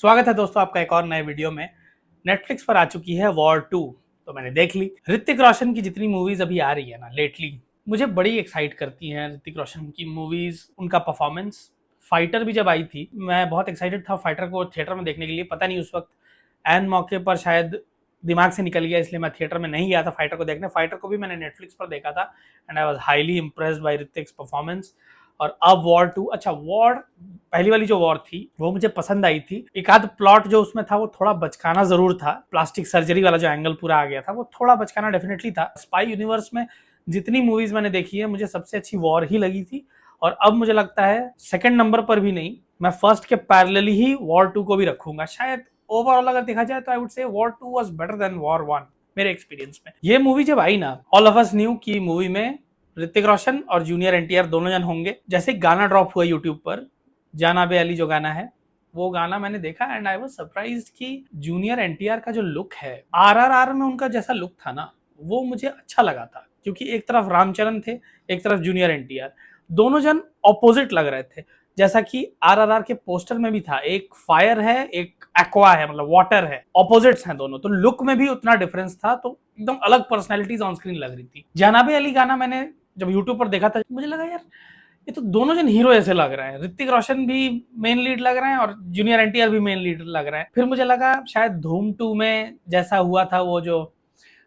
स्वागत है दोस्तों आपका एक और नए वीडियो में। नेटफ्लिक्स पर आ चुकी है वॉर 2। तो मैंने देख ली। ऋतिक रोशन की जितनी मूवीज अभी आ रही है ना लेटली, मुझे बड़ी एक्साइट करती हैं ऋतिक रोशन की मूवीज, उनका परफॉर्मेंस। फाइटर भी जब आई थी मैं बहुत एक्साइटेड था फाइटर को थिएटर में देखने के लिए। पता नहीं उस वक्त एन मौके पर शायद दिमाग से निकल गया, इसलिए मैं थिएटर में नहीं गया था फाइटर को देखने। फाइटर को भी मैंने नेटफ्लिक्स पर देखा था and I was highly impressed by Hrithik's performance. और अब वॉर 2, अच्छा वॉर पहली वाली जो वॉर थी वो मुझे पसंद आई थी। एक आध प्लॉट जो उसमें था वो थोड़ा बचकाना जरूर था। प्लास्टिक सर्जरी वाला जो एंगल पूरा आ गया था वो थोड़ा बचकाना डेफिनेटली था। स्पाई यूनिवर्स में जितनी मूवीज मैंने देखी है मुझे सबसे अच्छी वॉर ही लगी थी। और अब मुझे लगता है सेकंड नंबर पर भी नहीं, मैं फर्स्ट के पैरेलली ही वॉर 2 को भी रखूंगा। शायद ओवरऑल अगर देखा जाए तो I would say war 2 was better than war 1 मेरे एक्सपीरियंस में। ये मूवी जब आई ना, ऑल ऑफ अस न्यू की मूवी में ऋतिक रोशन और जूनियर एनटीआर दोनों जन होंगे। जैसे गाना ड्रॉप हुआ यूट्यूब पर, जाना बे अली जो गाना है, वो गाना मैंने देखा एंड आई वाज सरप्राइज्ड कि जूनियर एनटीआर का जो लुक है, आरआरआर में उनका जैसा लुक था ना, वो मुझे अच्छा लगा था। क्योंकि एक तरफ रामचरण थे, एक तरफ जूनियर एनटीआर, दोनों जन ऑपोजिट लग रहे थे। जैसा कि आरआरआर के पोस्टर में भी था, एक फायर है एक एक्वा है, मतलब वाटर है, ऑपोजिट्स हैं दोनों। तो लुक में भी उतना डिफरेंस था, तो एकदम अलग पर्सनैलिटीज ऑन स्क्रीन लग रही थी। जनाबे अली गाना मैंने जब यूट्यूब पर देखा था मुझे लगा यार ये तो दोनों जन हीरो ऐसे लग रहे हैं। ऋतिक रोशन भी मेन लीड लग रहे हैं और जूनियर एनटीआर भी मेन लीड लग रहे हैं। फिर मुझे लगा शायद धूम 2 में जैसा हुआ था, वो जो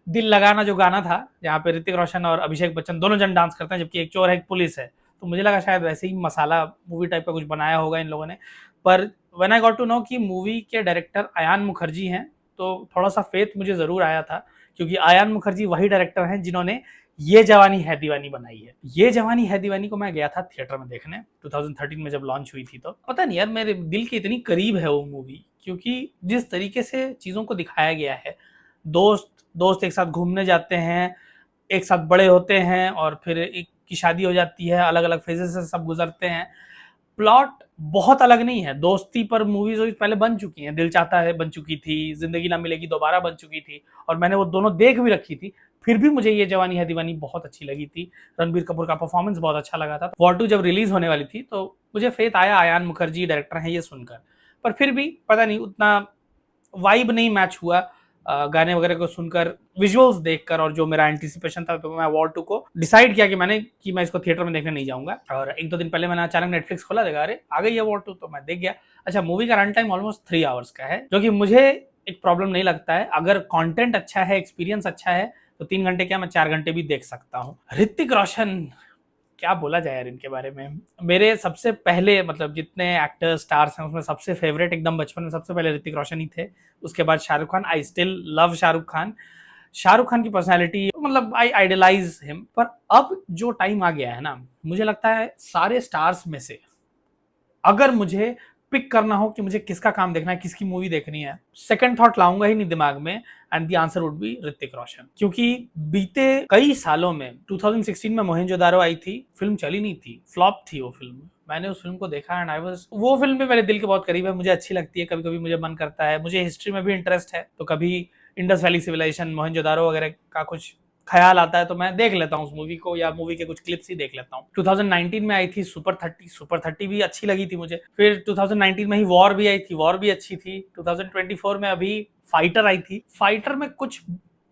दिल लगाना जो गाना था जहाँ पे ऋतिक रोशन और अभिषेक बच्चन दोनों जन डांस करते हैं जबकि एक चोर है एक पुलिस है, तो मुझे लगा शायद वैसे ही मसाला मूवी टाइप का कुछ बनाया होगा इन लोगों ने। पर when I got to know कि मूवी के डायरेक्टर अयान मुखर्जी हैं, तो थोड़ा सा फेथ मुझे जरूर आया था। क्योंकि अयान मुखर्जी वही डायरेक्टर हैं जिन्होंने ये जवानी है दीवानी बनाई है। ये जवानी है दीवानी को मैं गया था थिएटर में देखने 2013 में जब लॉन्च हुई थी। तो पता नहीं यार मेरे दिल के इतनी करीब है वो मूवी, क्योंकि जिस तरीके से चीज़ों को दिखाया गया है, दोस्त दोस्त एक साथ घूमने जाते हैं, एक साथ बड़े होते हैं और फिर एक की शादी हो जाती है, अलग अलग फेजेस से सब गुजरते हैं। प्लॉट बहुत अलग नहीं है। दोस्ती पर मूवीज पहले बन चुकी हैं, दिल चाहता है बन चुकी थी, जिंदगी ना मिलेगी दोबारा बन चुकी थी, और मैंने वो दोनों देख भी रखी थी। फिर भी मुझे ये जवानी है दीवानी बहुत अच्छी लगी थी। रणबीर कपूर का परफॉर्मेंस बहुत अच्छा लगा था। वॉर 2 जब रिलीज होने वाली थी तो मुझे फेथ आया अयान मुखर्जी डायरेक्टर हैं ये सुनकर। पर फिर भी पता नहीं उतना वाइब नहीं मैच हुआ गाने वगैरह को सुनकर, विजुअल्स देखकर, और जो मेरा एंटिसिपेशन था। तो मैं वॉर 2 को डिसाइड किया कि मैं इसको थिएटर में देखने नहीं जाऊंगा। और एक दो दिन पहले मैंने अचानक नेटफ्लिक्स खोला, देखा अरे आ गई है वॉर 2, तो मैं देख गया। अच्छा, मूवी का रन टाइम ऑलमोस्ट 3 आवर्स का है, जो कि मुझे एक प्रॉब्लम नहीं लगता है। अगर कंटेंट अच्छा है, एक्सपीरियंस अच्छा है, तो 3 घंटे क्या मैं 4 घंटे भी देख सकता हूँ। ऋतिक रोशन, क्या बोला जाए यार इनके बारे में। मेरे सबसे पहले मतलब जितने एक्टर्स स्टार्स हैं उसमें सबसे फेवरेट एकदम बचपन में सबसे पहले ऋतिक रोशन ही थे। उसके बाद Shahrukh Khan. I still love Shahrukh Khan. Shahrukh Khan की पर्सनैलिटी मतलब आई आइडलाइज हिम। पर अब जो टाइम आ गया है ना, मुझे लगता है सारे स्टार्स में से अगर मुझे पिक करना हो कि मुझे किसका काम देखना है, किसकी मूवी देखनी है, सेकंड थॉट लाऊंगा ही नहीं दिमाग में, and the answer would be Hrithik Roshan. क्योंकि बीते कई सालों में 2016 में मोहनजोदारो आई थी, फिल्म चली नहीं थी, फ्लॉप थी वो फिल्म। मैंने उस फिल्म को देखा एंड आई वाज, वो फिल्म भी मेरे दिल के बहुत करीब है, मुझे अच्छी लगती है। कभी कभी मुझे मन करता है, मुझे हिस्ट्री में भी इंटरेस्ट है, तो कभी इंडस वैली सिविलाइजेशन, मोहनजोदारो वगैरह का कुछ ख्याल आता है तो मैं देख लेता हूँ उस मूवी को, या मूवी के कुछ क्लिप्स ही देख लेता हूँ। 2019 में आई थी सुपर 30, सुपर 30 भी अच्छी लगी थी मुझे। फिर 2019 में ही वॉर भी आई थी, वॉर भी अच्छी थी। 2024 में अभी फाइटर आई थी। फाइटर में कुछ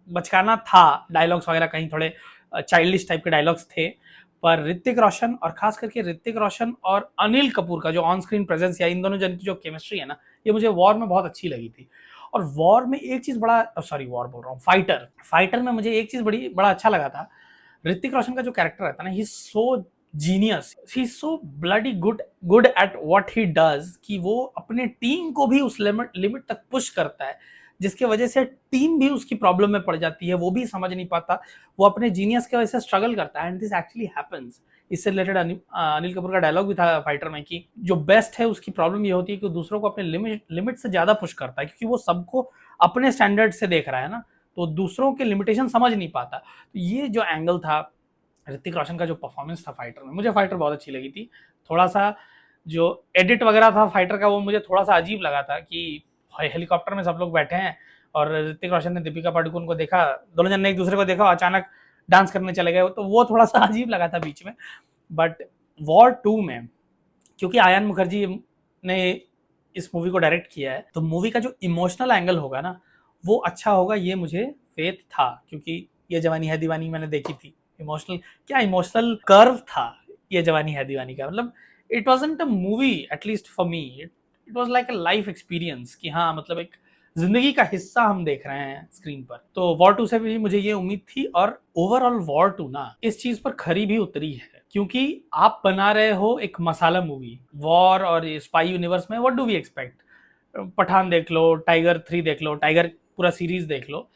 बचकाना था, डायलॉग्स वगैरह कहीं थोड़े चाइल्डिश टाइप के डायलॉग्स थे। पर ऋतिक रोशन, और खास करके ऋतिक रोशन और अनिल कपूर का जो ऑन स्क्रीन प्रेजेंस या इन दोनों जन की जो केमिस्ट्री है ना, ये मुझे वॉर में बहुत अच्छी लगी थी। और वॉर में एक चीज बड़ा, सॉरी वॉर बोल रहा हूँ, फाइटर में मुझे एक चीज बड़ा अच्छा लगा था। ऋतिक रोशन का जो कैरेक्टर रहता है ना, he so genius, he so bloody good at what he does, कि वो अपने टीम को भी उस लिमिट तक पुश करता है, जिसके वजह से टीम भी उसकी प्रॉब्लम में पड़ जाती है, वो भी समझ नहीं पाता, वो अपने जीनियस की वजह से स्ट्रगल करता है, एंड दिस एक्चुअली हैपेंस। इससे रिलेटेड अनिल कपूर का डायलॉग भी था फाइटर में कि जो बेस्ट है उसकी प्रॉब्लम ये होती है कि दूसरों को अपने लिमिट से ज्यादा पुश करता है, क्योंकि वो सबको अपने स्टैंडर्ड से देख रहा है ना, तो दूसरों के लिमिटेशन समझ नहीं पाता। तो ये जो एंगल था ऋतिक रोशन का, जो परफॉर्मेंस था फाइटर में, मुझे फाइटर बहुत अच्छी लगी थी। थोड़ा सा जो एडिट वगैरह था फाइटर का, वो मुझे थोड़ा सा अजीब लगा था कि हेलीकॉप्टर में सब लोग बैठे हैं और ऋतिक रोशन ने दीपिका पादुकोण को देखा, दोनों जन ने एक दूसरे को देखा, अचानक डांस करने चले गए, तो वो थोड़ा सा अजीब लगा था बीच में। बट वॉर 2 में क्योंकि आयान मुखर्जी ने इस मूवी को डायरेक्ट किया है, तो मूवी का जो इमोशनल एंगल होगा ना वो अच्छा होगा, ये मुझे फेथ था, क्योंकि ये जवानी है दीवानी मैंने देखी थी। इमोशनल कर्व था ये जवानी है दीवानी का। मतलब it wasn't a movie, at least for me it was like a life experience कि हाँ मतलब एक जिंदगी का हिस्सा हम देख रहे हैं स्क्रीन पर। तो वॉर 2 से भी मुझे ये उम्मीद थी, और ओवरऑल वॉर 2 ना इस चीज पर खरी भी उतरी है, क्योंकि आप बना रहे हो एक मसाला मूवी वॉर और स्पाई यूनिवर्स में। What do we expect? Pathaan देख लो, टाइगर 3 देख लो, टाइगर पूरा सीरीज देख लो,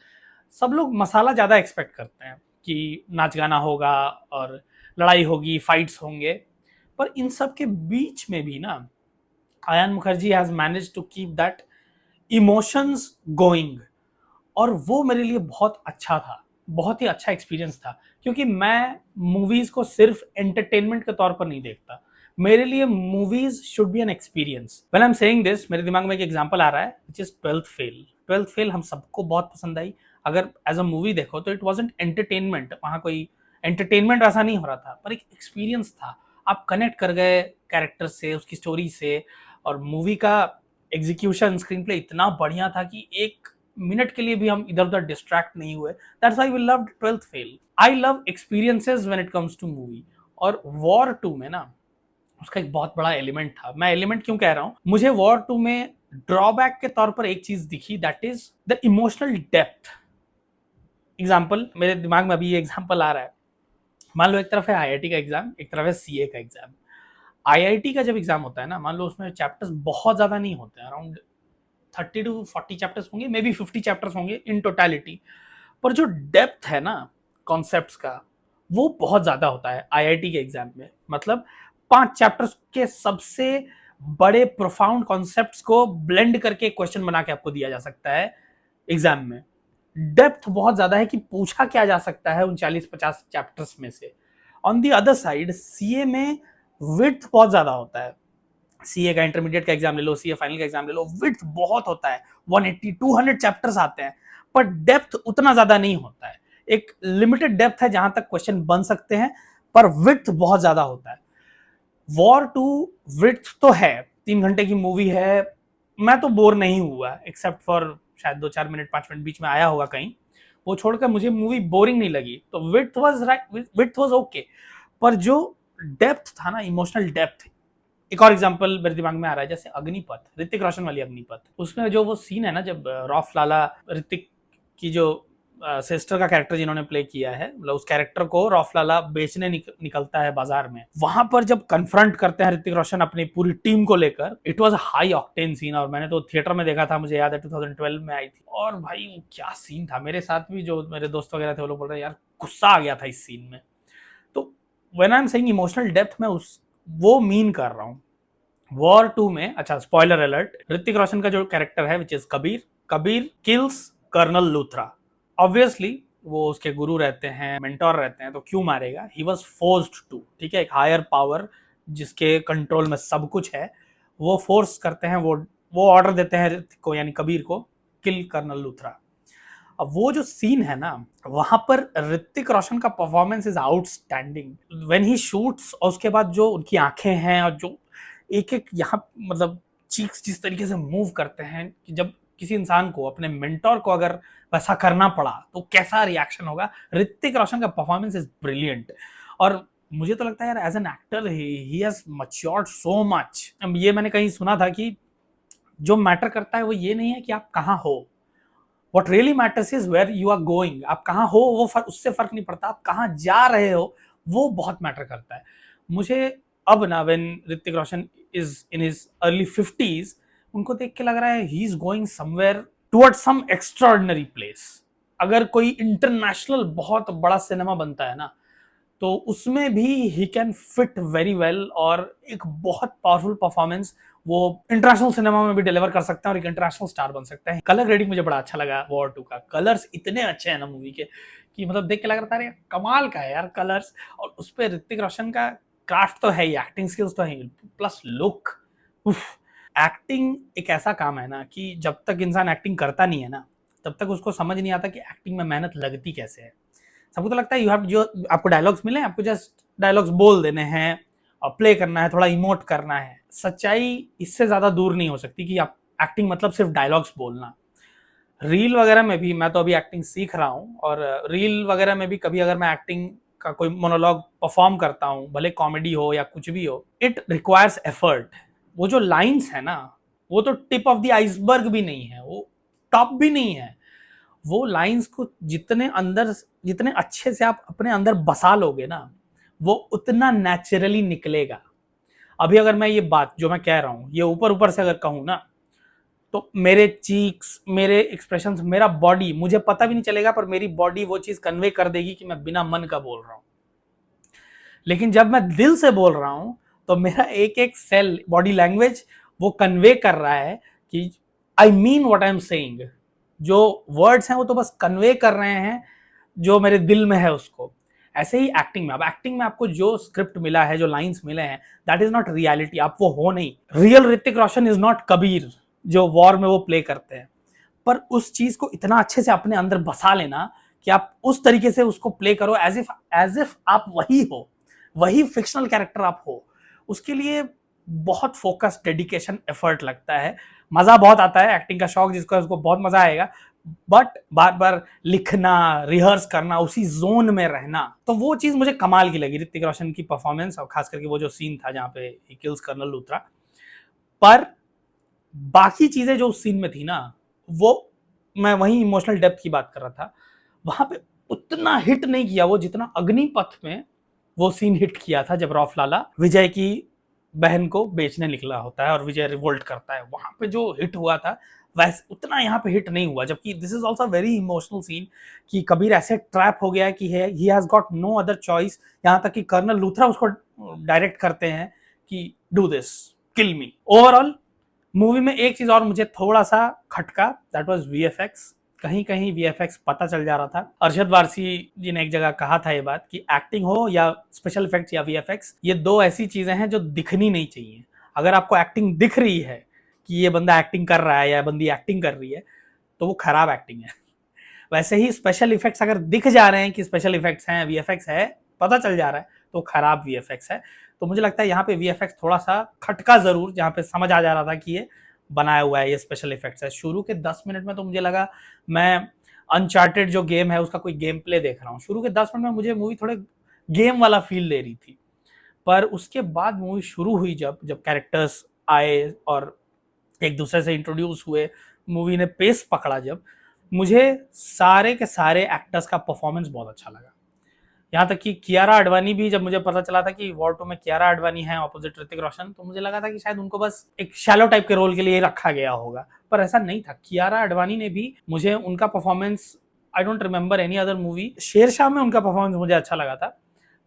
सब लोग मसाला ज्यादा एक्सपेक्ट करते हैं कि नाच गाना होगा और लड़ाई होगी, फाइट्स होंगे। पर इन सब के बीच में भी ना Ayan Mukherjee has manage to keep that emotions going, और वो मेरे लिए बहुत अच्छा था, बहुत ही अच्छा एक्सपीरियंस था। क्योंकि मैं मूवीज को सिर्फ एंटरटेनमेंट के तौर पर नहीं देखता, मेरे लिए movies should be an experience. When I am saying this, मेरे दिमाग में एक एग्जांपल आ रहा है which is 12th fail. 12th fail हम सबको बहुत पसंद आई। अगर एज अ मूवी देखो तो इट वाजंट एंटरटेनमेंट, वहां कोई एंटरटेनमेंट वैसा नहीं हो रहा था, पर एक एक्सपीरियंस था। आप कनेक्ट कर गए कैरेक्टर से, उसकी स्टोरी से, और मूवी का एग्जीक्यूशन, स्क्रीन प्ले इतना बढ़िया था कि एक मिनट के लिए भी हम इधर उधर डिस्ट्रैक्ट नहीं हुए। That's why we loved 12th fail. I love experiences when it comes to movie, और वॉर 2 में ना उसका एक बहुत बड़ा एलिमेंट था। मैं एलिमेंट क्यों कह रहा हूं, मुझे वॉर 2 में ड्रॉबैक के तौर पर एक चीज दिखी, that is the emotional depth. Example, मेरे दिमाग में अभी ये एग्जाम्पल आ रहा है। मान लो एक तरफ है आईआईटी का एग्जाम, एक तरफ है सीए का एग्जाम। आईआईटी का जब एग्जाम होता है ना, मान लो उसमें चैप्टर्स बहुत ज्यादा नहीं होते हैं, अराउंड 30 to 40 चैप्टर्स होंगे, मे बी 50 चैप्टर्स होंगे इन टोटलिटी। पर जो डेप्थ है ना कॉन्सेप्ट्स का, वो बहुत ज्यादा होता है आईआईटी के एग्जाम में। मतलब 5 चैप्टर्स के सबसे बड़े प्रोफाउंड कॉन्सेप्ट्स को ब्लेंड करके क्वेश्चन बना के आपको दिया जा सकता है एग्जाम में। डेप्थ बहुत ज्यादा है कि पूछा क्या जा सकता है उन 40-50 चैप्टर्स में से। On the other side CA में विड्थ बहुत ज्यादा होता है। सीए का इंटरमीडिएट का एग्जाम ले लो, सीए फाइनल का एग्जाम ले लो, विड्थ बहुत होता है, 180-200 चैप्टर्स आते हैं, पर डेप्थ उतना ज्यादा नहीं होता है। एक लिमिटेड डेप्थ है जहां तक क्वेश्चन बन सकते हैं, पर विड्थ बहुत ज्यादा होता है। वॉर 2 विड्थ तो है, 3 घंटे की मूवी है, मैं तो बोर नहीं हुआ, एक्सेप्ट फॉर शायद 2-4 मिनट 5 मिनट बीच में आया होगा कहीं, वो छोड़कर मुझे मूवी बोरिंग नहीं लगी। तो width was right, width was okay. पर जो डेप्थ था ना, इमोशनल डेप्थ, एक और एग्जांपल मेरे दिमाग में आ रहा है, जैसे अग्निपथ, ऋतिक रोशन वाली अग्निपथ। उसमें जो वो सीन है ना, जब रॉफ लाला ऋतिक की जो सिस्टर का कैरेक्टर जिन्होंने प्ले किया है, मतलब उस कैरेक्टर को रॉफ लाला बेचने निकलता है बाजार में, वहां पर जब कन्फ्रंट करते हैं ऋतिक रोशन अपनी पूरी टीम को लेकर, it was high octane scene. और मैंने तो थिएटर में देखा था, मुझे याद है 2012 में आई थी, और भाई वो क्या सीन था। मेरे साथ भी जो मेरे दोस्त वगैरह थे वो लोग बोल रहे हैं यार गुस्सा आ गया था इस सीन में। तो when I am saying emotional depth, मैं उस वो मीन कर रहा हूँ। वॉर 2 में, अच्छा स्पॉइलर अलर्ट, ऋतिक रोशन का जो कैरेक्टर है which is Kabir, Kabir kills colonel Luthra. Obviously वो उसके गुरु रहते हैं, मेंटोर रहते हैं, तो क्यों मारेगा? ही वाज फोर्स्ड टू, ठीक है, एक हायर पावर जिसके कंट्रोल में सब कुछ है, वो फोर्स करते हैं, वो ऑर्डर देते हैं ऋतिक को, यानी कबीर को, किल कर्नल लूथरा। अब वो जो सीन है ना, वहां पर ऋतिक रोशन का performance is outstanding when he shoots. और उसके बाद जो उनकी आंखें हैं, और जो एक एक यहाँ मतलब चीक्स जिस तरीके से मूव करते हैं, कि जब किसी इंसान को, अपने मेंटोर को अगर वैसा करना पड़ा तो कैसा रिएक्शन होगा। ऋतिक रोशन का परफॉर्मेंस इज ब्रिलियंट। और मुझे तो लगता है यार as an actor he has matured so much. ये मैंने कहीं सुना था कि जो मैटर करता है वो ये नहीं है कि आप कहाँ हो, what really matters is where you are going. आप कहाँ हो वो उससे फर्क नहीं पड़ता, आप कहाँ जा रहे हो वो बहुत मैटर करता है। मुझे अब ना, when Hrithik Roshan is in his early 50s, उनको देख के लग रहा है he is going somewhere towards some extraordinary place. अगर कोई इंटरनेशनल बहुत बड़ा सिनेमा बनता है ना, तो उसमें भी he can fit very well, और एक बहुत पावरफुल परफॉर्मेंस वो इंटरनेशनल सिनेमा में भी डिलीवर कर सकते हैं, और एक इंटरनेशनल स्टार बन सकते हैं। कलर ग्रेडिंग मुझे बड़ा अच्छा लगा वॉर 2 का। कलर्स इतने अच्छे हैं ना मूवी के, कि मतलब देख के लग रहा था कमाल का है यार कलर्स। और उस पर ऋतिक रोशन का क्राफ्ट तो है ही, एक्टिंग स्किल्स तो है, प्लस लुक। एक्टिंग एक ऐसा काम है ना कि जब तक इंसान एक्टिंग करता नहीं है ना, तब तक उसको समझ नहीं आता कि एक्टिंग में मेहनत लगती कैसे है। सबको तो लगता है यू हैव, जो आपको डायलॉग्स मिले, आपको जस्ट डायलॉग्स बोल देने हैं प्ले करना है, थोड़ा इमोट करना है। सच्चाई इससे ज्यादा दूर नहीं हो सकती कि आप एक्टिंग मतलब सिर्फ डायलॉग्स बोलना। रील वगैरह में भी मैं तो अभी एक्टिंग सीख रहा हूँ, और रील वगैरह में भी कभी अगर मैं एक्टिंग का कोई मोनोलॉग परफॉर्म करता हूँ, भले कॉमेडी हो या कुछ भी हो, इट रिक्वायर्स एफर्ट। वो जो लाइंस है ना, वो तो टिप ऑफ द आइसबर्ग भी नहीं है, वो टॉप भी नहीं है। वो लाइंस को जितने अंदर, जितने अच्छे से आप अपने अंदर बसा लोगे ना, वो उतना नेचुरली निकलेगा। अभी अगर मैं ये बात जो मैं कह रहा हूँ ये ऊपर ऊपर से अगर कहूँ ना, तो मेरे चीक्स, मेरे एक्सप्रेशंस, मेरा बॉडी, मुझे पता भी नहीं चलेगा पर मेरी बॉडी वो चीज कन्वे कर देगी कि मैं बिना मन का बोल रहा हूँ। लेकिन जब मैं दिल से बोल रहा हूँ तो मेरा एक एक सेल, बॉडी लैंग्वेज वो कन्वे कर रहा है कि I mean what I am saying. जो वर्ड्स हैं वो तो बस कन्वे कर रहे हैं जो मेरे दिल में है उसको। ऐसे ही एक्टिंग में, अब एक्टिंग में आपको जो स्क्रिप्ट मिला है, जो लाइंस मिले हैं, दैट इज नॉट रियलिटी, आप वो हो नहीं। Real Hrithik Roshan is not Kabir जो वॉर में वो प्ले करते हैं। पर उस चीज को इतना अच्छे से अपने अंदर बसा लेना कि आप उस तरीके से उसको प्ले करो एज इफ आप वही हो, वही फिक्शनल कैरेक्टर आप हो। उसके लिए बहुत फोकस, डेडिकेशन, एफर्ट लगता है। मजा बहुत आता है, एक्टिंग का शौक जिसको है उसको बहुत मजा आएगा। बट बार बार लिखना, रिहर्स करना, उसी जोन में रहना, तो वो चीज मुझे कमाल की लगी ऋतिक रोशन की परफॉर्मेंस, और खास करके वो जो सीन था जहां पे ही किल्स कर्नल लूथरा। पर बाकी चीजें जो उस सीन में थी ना, वो मैं वही इमोशनल डेप्थ की बात कर रहा था, वहां पे उतना हिट नहीं किया वो जितना अग्निपथ में वो सीन हिट किया था, जब रौफ लाला विजय की बहन को बेचने निकला होता है और विजय रिवोल्ट करता है। वहां पे जो हिट हुआ था वैसे उतना यहाँ पे हिट नहीं हुआ। जबकि this is also very emotional scene कि कबीर ऐसे ट्रैप हो गया कि है, he has got no other choice. यहाँ तक कि कर्नल लूथरा उसको डायरेक्ट करते हैं कि do this, kill me. Overall movie में एक चीज और मुझे थोड़ा सा खटका, दैट वाज वीएफएक्स। कहीं कहीं वीएफएक्स पता चल जा रहा था। अरशद वारसी जी ने एक जगह कहा था ये बात कि एक्टिंग हो या स्पेशल इफेक्ट्स या वीएफएक्स, ये दो ऐसी चीजें हैं जो दिखनी नहीं चाहिए। अगर आपको एक्टिंग दिख रही है कि ये बंदा एक्टिंग कर रहा है या बंदी एक्टिंग कर रही है, तो वो खराब एक्टिंग है। वैसे ही स्पेशल इफेक्ट्स अगर दिख जा रहे हैं कि स्पेशल इफेक्ट्स हैं, वीएफएक्स है, पता चल जा रहा है, तो खराब वीएफएक्स है। तो मुझे लगता है यहाँ पे वीएफएक्स थोड़ा सा खटका जरूर, जहाँ पे समझ आ जा रहा था कि ये बनाया हुआ है, ये स्पेशल इफेक्ट्स है। शुरू के 10 मिनट में तो मुझे लगा मैं अनचार्टेड जो गेम है उसका कोई गेम प्ले देख रहा हूँ। शुरू के 10 मिनट में मुझे मूवी थोड़े गेम वाला फील दे रही थी। पर उसके बाद मूवी शुरू हुई, जब जब कैरेक्टर्स आए और एक दूसरे से इंट्रोड्यूस हुए, मूवी ने पेस पकड़ा, जब मुझे सारे के सारे एक्टर्स का परफॉर्मेंस बहुत अच्छा लगा। यहाँ तक कि कियारा आडवाणी भी, जब मुझे पता चला था कि वॉर 2 में कियारा आडवाणी है ऑपोजिट ऋतिक रोशन, तो मुझे लगा था कि शायद उनको बस एक शैलो टाइप के रोल के लिए रखा गया होगा। पर ऐसा नहीं था। कियारा आडवाणी ने भी, मुझे उनका performance, I don't remember any other movie, Shershaah में उनका परफॉर्मेंस मुझे अच्छा लगा था,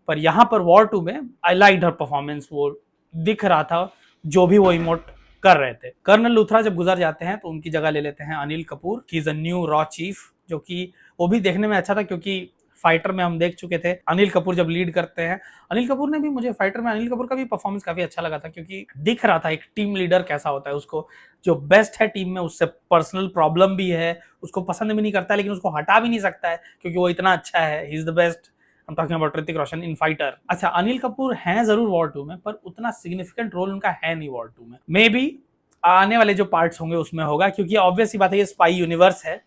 पर यहाँ पर वॉर 2 में आई लाइक हर परफॉर्मेंस। वो दिख रहा था जो भी वो इमोट कर रहे थे। कर्नल लूथरा जब गुजर जाते हैं तो उनकी जगह ले लेते हैं Anil Kapoor, he is a new raw chief, जो कि वो भी देखने में अच्छा था क्योंकि फाइटर में हम देख चुके थे अनिल कपूर जब लीड करते हैं। अनिल कपूर ने भी, मुझे फाइटर में अनिल कपूर का भी परफॉर्मेंस काफी अच्छा लगा था, क्योंकि दिख रहा था एक टीम लीडर कैसा होता है। उसको जो बेस्ट है टीम में, उससे पर्सनल प्रॉब्लम भी है, उसको पसंद भी नहीं करता है, लेकिन उसको हटा भी नहीं सकता है क्योंकि वो इतना अच्छा है। He is the best. I'm talking about Hrithik Roshan in fighter. अच्छा, अनिल कपूर हैं जरूर वॉर 2 में, पर उतना सिग्निफिकेंट रोल उनका है नहीं वॉर 2 में। मे बी आने वाले जो पार्ट्स होंगे उसमें होगा, क्योंकि ऑब्वियस सी बात है ये स्पाई यूनिवर्स है।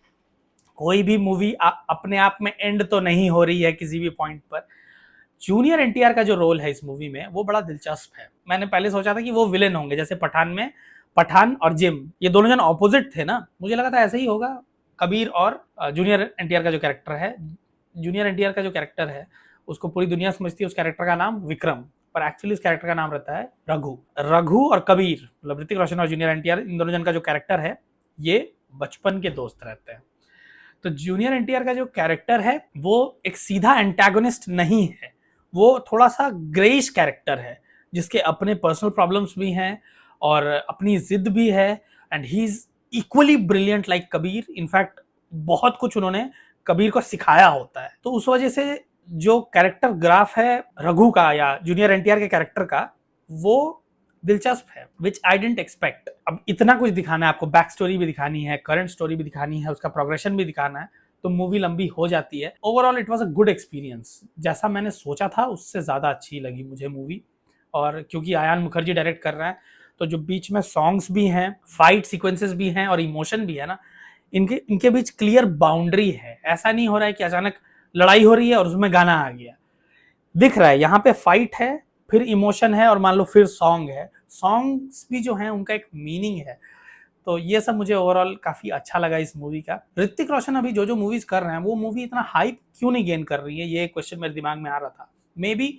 कोई भी मूवी अपने आप में एंड तो नहीं हो रही है किसी भी पॉइंट पर। जूनियर एनटीआर का जो रोल है इस मूवी में वो बड़ा दिलचस्प है। मैंने पहले सोचा था कि वो विलेन होंगे, जैसे पठान में पठान और जिम, ये दोनों जन ऑपोजिट थे ना, मुझे लगा था ऐसे ही होगा। कबीर और जूनियर एनटीआर का जो कैरेक्टर है, जूनियर एनटीआर का जो कैरेक्टर है उसको पूरी दुनिया समझती है, उस कैरेक्टर का नाम विक्रम, पर एक्चुअली उस कैरेक्टर का नाम रहता है रघु। रघु और कबीर, मतलब ऋतिक रोशन और जूनियर एनटीआर, इन दोनों जन का जो कैरेक्टर है ये बचपन के दोस्त रहते हैं। तो जूनियर एनटीआर का जो कैरेक्टर है वो एक सीधा एंटागोनिस्ट नहीं है, वो थोड़ा सा ग्रेइश कैरेक्टर है, जिसके अपने पर्सनल प्रॉब्लम्स भी हैं और अपनी जिद भी है। And he is equally brilliant like Kabir. In fact बहुत कुछ उन्होंने कबीर को सिखाया होता है। तो उस वजह से जो कैरेक्टर ग्राफ है रघु का या जूनियर एनटीआर के कैरेक्टर का, वो दिलचस्प है, विच आई डेंट एक्सपेक्ट। अब इतना कुछ दिखाना है आपको, बैक स्टोरी भी दिखानी है, करंट स्टोरी भी दिखानी है, उसका प्रोग्रेशन भी दिखाना है, तो मूवी लंबी हो जाती है। Overall it was a good experience. जैसा मैंने सोचा था उससे ज्यादा अच्छी लगी मुझे मूवी। और क्योंकि आयान मुखर्जी डायरेक्ट कर रहा है तो जो बीच में सॉन्ग्स भी हैं, फाइट सीक्वेंसेस भी हैं और इमोशन भी है ना, इनके इनके बीच क्लियर बाउंड्री है। ऐसा नहीं हो रहा है कि अचानक लड़ाई हो रही है और उसमें गाना आ गया। दिख रहा है यहाँ पे फाइट है, फिर इमोशन है और मान लो फिर सॉन्ग है। सॉन्ग्स भी जो हैं उनका एक मीनिंग है। तो ये सब मुझे ओवरऑल काफी अच्छा लगा इस मूवी का। ऋतिक रोशन अभी जो जो मूवीज कर रहे हैं वो मूवी इतना हाइप क्यों नहीं गेन कर रही है, ये क्वेश्चन मेरे दिमाग में आ रहा था। मे बी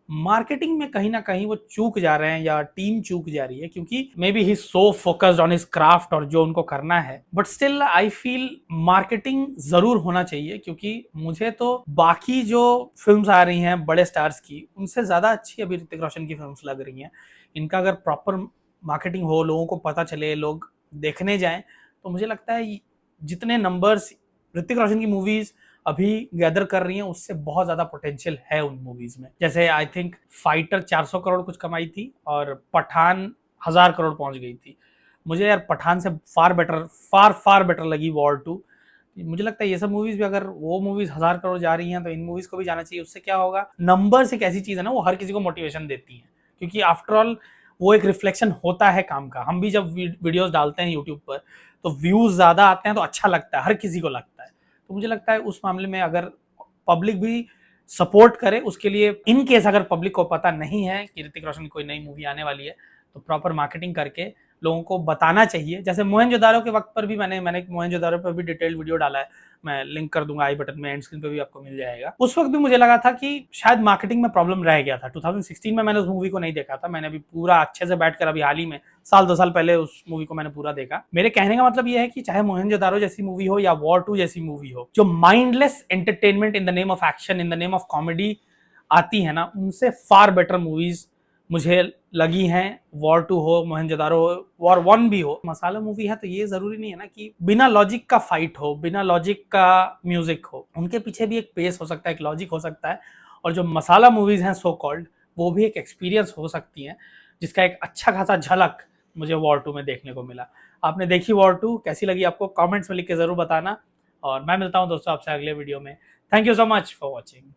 मार्केटिंग में कहीं ना कहीं वो चूक जा रहे हैं या टीम चूक जा रही है, क्योंकि may be he so focused on his craft और जो उनको करना है। But still I feel marketing जरूर होना चाहिए, क्योंकि मुझे तो बाकी जो फिल्म्स आ रही हैं बड़े स्टार्स की, उनसे ज्यादा अच्छी अभी ऋतिक रोशन की फिल्म्स लग रही हैं। इनका अगर प्रॉपर मार्केटिंग हो, लोगों को पता चले, लोग देखने जाएं, तो मुझे लगता है जितने नंबर्स ऋतिक रोशन की मूवीज अभी गैदर कर रही हैं उससे बहुत ज्यादा पोटेंशियल है उन मूवीज में। जैसे आई थिंक फाइटर 400 करोड़ कुछ कमाई थी और पठान 1000 करोड़ पहुंच गई थी। मुझे यार पठान से फार बेटर लगी वॉर 2। मुझे लगता है ये सब मूवीज भी, अगर वो मूवीज 1000 करोड़ जा रही हैं तो इन मूवीज को भी जाना चाहिए। उससे क्या होगा, नंबर्स एक ऐसी चीज है ना, वो हर किसी को मोटिवेशन देती है, क्योंकि आफ्टर ऑल वो एक रिफ्लेक्शन होता है काम का। हम भी जब वीडियोस डालते हैं यूट्यूब पर तो व्यूज ज्यादा आते हैं तो अच्छा लगता है, हर किसी को लगता है। तो मुझे लगता है उस मामले में अगर पब्लिक भी सपोर्ट करे, उसके लिए इन केस अगर पब्लिक को पता नहीं है कि ऋतिक रोशन की कोई नई मूवी आने वाली है, तो प्रॉपर मार्केटिंग करके लोगों को बताना चाहिए। जैसे मोहनजोदारो के वक्त पर भी मैंने मोहनजोदारो पर भी डिटेल्ड वीडियो डाला है, मैं लिंक कर दूंगा आई बटन में, एंड स्क्रीन पे भी आपको मिल जाएगा। उस वक्त भी मुझे लगा था कि शायद मार्केटिंग में प्रॉब्लम रह गया था। 2016 में मैंने उस मूवी को नहीं देखा था, मैंने अभी पूरा अच्छे से बैठकर अभी हाल ही में साल 2 साल पहले उस मूवी को मैंने पूरा देखा। मेरे कहने का मतलब यह है कि चाहे मोहनजोदारो जैसी मूवी हो या वॉर 2 जैसी मूवी हो, जो mindless entertainment in the name of action, in the name of comedy आती है ना, उनसे फार बेटर मूवीज मुझे लगी हैं। वॉर 2 हो, मोहनजोदारो हो, वॉर 1 भी हो। मसाला मूवी है तो ये जरूरी नहीं है ना कि बिना लॉजिक का फाइट हो, बिना लॉजिक का म्यूजिक हो। उनके पीछे भी एक पेस हो सकता है, एक लॉजिक हो सकता है। और जो मसाला मूवीज हैं सो कॉल्ड, वो भी एक एक्सपीरियंस हो सकती हैं, जिसका एक अच्छा खासा झलक मुझे वॉर 2 में देखने को मिला। आपने देखी वॉर 2, कैसी लगी आपको कमेंट्स में लिख के जरूर बताना। और मैं मिलता हूं दोस्तों आपसे अगले वीडियो में। Thank you so much for watching.